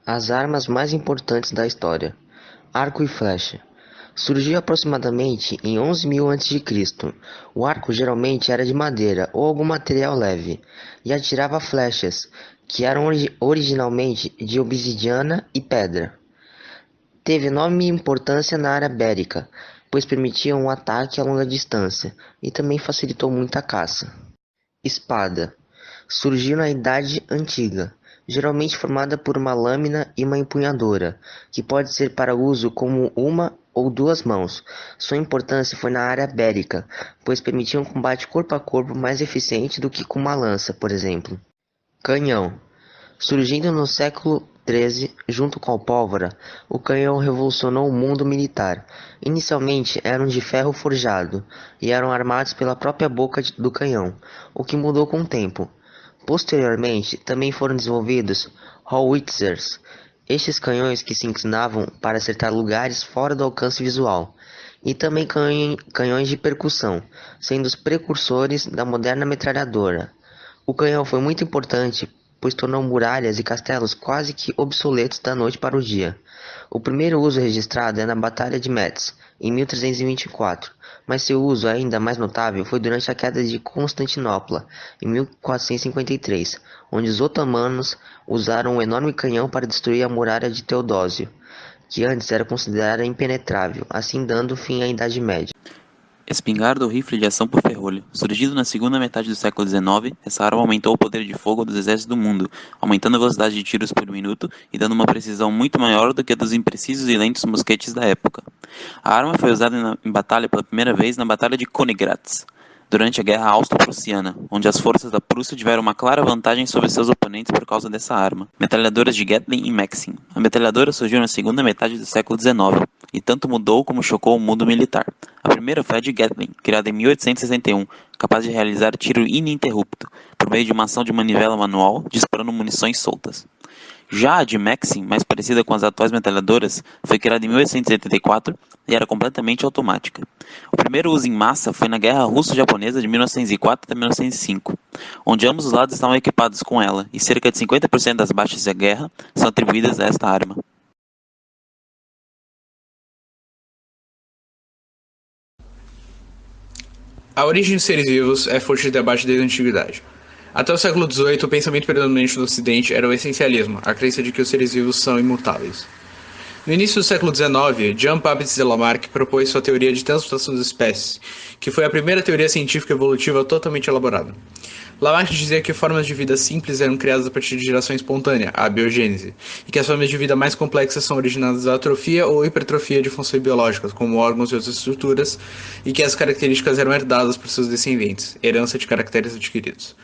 As armas mais importantes da história. Arco e flecha. Surgiu aproximadamente em 11.000 a.C. O arco geralmente era de madeira ou algum material leve, e atirava flechas, que eram originalmente de obsidiana e pedra. Teve enorme importância na área bélica, pois permitia um ataque a longa distância, e também facilitou muito a caça. Espada. Surgiu na Idade Antiga, geralmente formada por uma lâmina e uma empunhadura, que pode ser para uso como uma ou duas mãos. Sua importância foi na área bélica, pois permitia um combate corpo a corpo mais eficiente do que com uma lança, por exemplo. Canhão. Surgindo no século XIII, junto com a pólvora, o canhão revolucionou o mundo militar. Inicialmente eram de ferro forjado e eram armados pela própria boca do canhão, o que mudou com o tempo. Posteriormente, também foram desenvolvidos howitzers, estes canhões que se inclinavam para acertar lugares fora do alcance visual, e também canhões de percussão, sendo os precursores da moderna metralhadora. O canhão foi muito importante, pois tornou muralhas e castelos quase que obsoletos da noite para o dia. O primeiro uso registrado é na Batalha de Metz, em 1324, mas seu uso ainda mais notável foi durante a queda de Constantinopla, em 1453, onde os otomanos usaram um enorme canhão para destruir a muralha de Teodósio, que antes era considerada impenetrável, assim dando fim à Idade Média. Espingarda ou rifle de ação por ferrolho. Surgido na segunda metade do século XIX, essa arma aumentou o poder de fogo dos exércitos do mundo, aumentando a velocidade de tiros por minuto e dando uma precisão muito maior do que a dos imprecisos e lentos mosquetes da época. A arma foi usada em batalha pela primeira vez na Batalha de Königgrätz, durante a Guerra Austro-Prussiana, onde as forças da Prússia tiveram uma clara vantagem sobre seus oponentes por causa dessa arma. Metralhadoras de Gatling e Maxim. A metralhadora surgiu na segunda metade do século XIX, e tanto mudou como chocou o mundo militar. A primeira foi a de Gatling, criada em 1861, capaz de realizar tiro ininterrupto, por meio de uma ação de manivela manual, disparando munições soltas. Já a de Maxim, mais parecida com as atuais metralhadoras, foi criada em 1884 e era completamente automática. O primeiro uso em massa foi na Guerra Russo-Japonesa de 1904 até 1905, onde ambos os lados estavam equipados com ela, e cerca de 50% das baixas da guerra são atribuídas a esta arma. A origem dos seres vivos é fonte de debate desde a antiguidade. Até o século XVIII, o pensamento predominante do Ocidente era o essencialismo, a crença de que os seres vivos são imutáveis. No início do século XIX, Jean-Baptiste Lamarck propôs sua teoria de transmutação das espécies, que foi a primeira teoria científica evolutiva totalmente elaborada. Lamarck dizia que formas de vida simples eram criadas a partir de geração espontânea, a biogênese, e que as formas de vida mais complexas são originadas da atrofia ou hipertrofia de funções biológicas, como órgãos e outras estruturas, e que as características eram herdadas por seus descendentes, herança de caracteres adquiridos.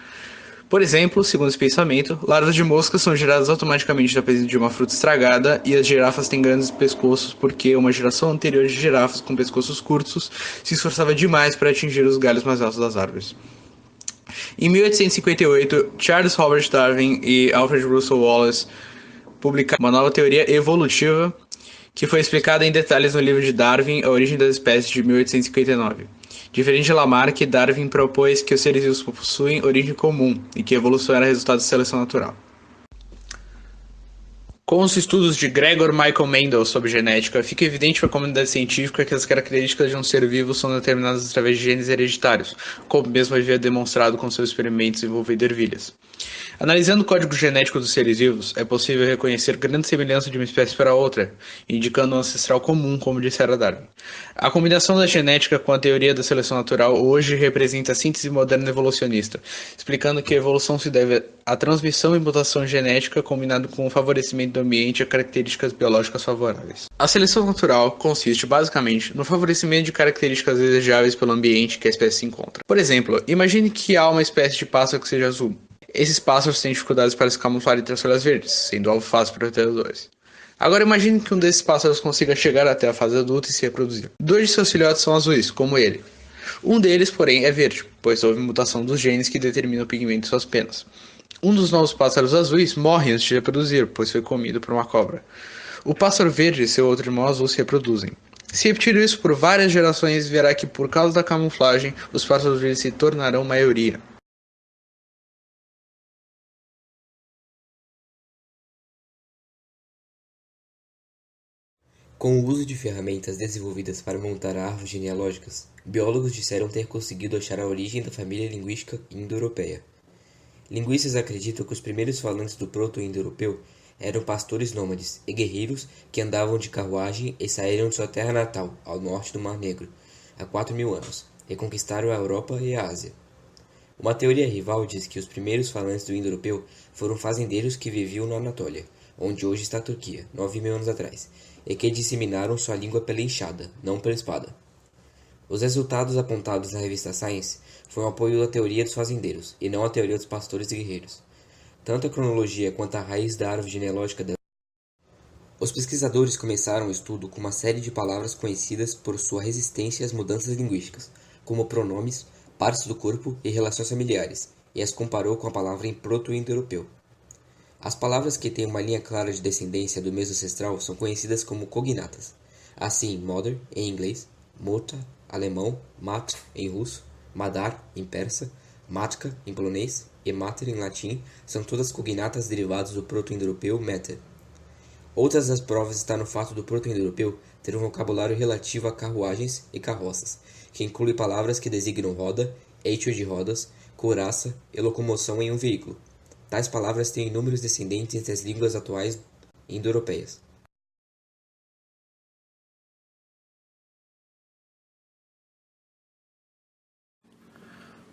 Por exemplo, segundo esse pensamento, larvas de moscas são geradas automaticamente da presença de uma fruta estragada e as girafas têm grandes pescoços porque uma geração anterior de girafas com pescoços curtos se esforçava demais para atingir os galhos mais altos das árvores. Em 1858, Charles Robert Darwin e Alfred Russel Wallace publicaram uma nova teoria evolutiva que foi explicada em detalhes no livro de Darwin, A Origem das Espécies, de 1859. Diferente de Lamarck, Darwin propôs que os seres vivos possuem origem comum e que a evolução era resultado de seleção natural. Com os estudos de Gregor Michael Mendel sobre genética, fica evidente para a comunidade científica que as características de um ser vivo são determinadas através de genes hereditários, como mesmo havia demonstrado com seus experimentos envolvendo ervilhas. Analisando o código genético dos seres vivos, é possível reconhecer grande semelhança de uma espécie para outra, indicando um ancestral comum, como dissera Darwin. A combinação da genética com a teoria da seleção natural hoje representa a síntese moderna evolucionista, explicando que a evolução se deve à transmissão e mutação genética combinado com o favorecimento do ambiente a características biológicas favoráveis. A seleção natural consiste basicamente no favorecimento de características desejáveis pelo ambiente que a espécie se encontra. Por exemplo, imagine que há uma espécie de pássaro que seja azul. Esses pássaros têm dificuldades para se camuflar entre as folhas verdes, sendo alvo fácil para predadores. Agora imagine que um desses pássaros consiga chegar até a fase adulta e se reproduzir. Dois de seus filhotes são azuis, como ele. Um deles, porém, é verde, pois houve mutação dos genes que determinam o pigmento de suas penas. Um dos novos pássaros azuis morre antes de reproduzir, pois foi comido por uma cobra. O pássaro verde e seu outro irmão azul se reproduzem. Se repetir isso por várias gerações, verá que por causa da camuflagem, os pássaros verdes se tornarão maioria. Com o uso de ferramentas desenvolvidas para montar árvores genealógicas, biólogos disseram ter conseguido achar a origem da família linguística indo-europeia. Linguistas acreditam que os primeiros falantes do proto-indo-europeu eram pastores nômades e guerreiros que andavam de carruagem e saíram de sua terra natal, ao norte do Mar Negro, há 4.000 anos, e conquistaram a Europa e a Ásia. Uma teoria rival diz que os primeiros falantes do indo-europeu foram fazendeiros que viviam na Anatólia, onde hoje está a Turquia, 9.000 anos atrás, e que disseminaram sua língua pela enxada, não pela espada. Os resultados apontados na revista Science foram o apoio da teoria dos fazendeiros, e não a teoria dos pastores e guerreiros. Tanto a cronologia quanto a raiz da árvore genealógica dela. Os pesquisadores começaram o estudo com uma série de palavras conhecidas por sua resistência às mudanças linguísticas, como pronomes, partes do corpo e relações familiares, e as comparou com a palavra em proto-indo-europeu. As palavras que têm uma linha clara de descendência do mesmo ancestral são conhecidas como cognatas. Assim, mother, em inglês, mota, alemão, mat, em russo, madar, em persa, matka, em polonês, e mater, em latim, são todas cognatas derivadas do proto-indo-europeu mater. Outras das provas está no fato do proto-indo-europeu ter um vocabulário relativo a carruagens e carroças, que inclui palavras que designam roda, eixo de rodas, couraça e locomoção em um veículo. Tais palavras têm inúmeros descendentes entre as línguas atuais indo-europeias.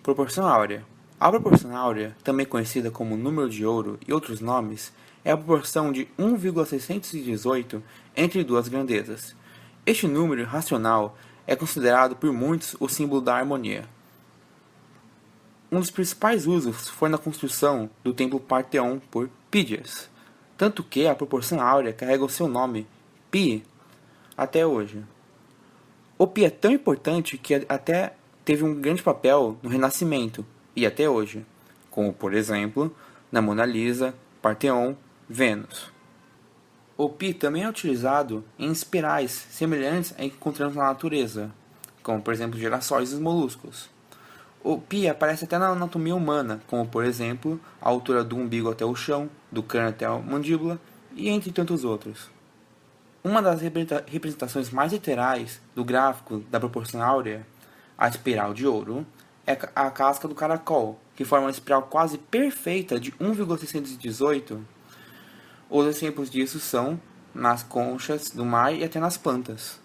Proporção áurea. A proporção áurea, também conhecida como número de ouro e outros nomes, é a proporção de 1,618 entre duas grandezas. Este número racional é considerado por muitos o símbolo da harmonia. Um dos principais usos foi na construção do templo Partenon por Pídias, tanto que a proporção áurea carrega o seu nome, Pi, até hoje. O Pi é tão importante que até teve um grande papel no Renascimento, e até hoje, como por exemplo, na Mona Lisa, Partenon, Vênus. O Pi também é utilizado em espirais semelhantes a que encontramos na natureza, como por exemplo girassóis e moluscos. O Pi aparece até na anatomia humana, como por exemplo a altura do umbigo até o chão, do crânio até a mandíbula, e entre tantos outros. Uma das representações mais literais do gráfico da proporção áurea, a espiral de ouro, é a casca do caracol, que forma uma espiral quase perfeita de 1,618. Os exemplos disso são nas conchas do mar e até nas plantas.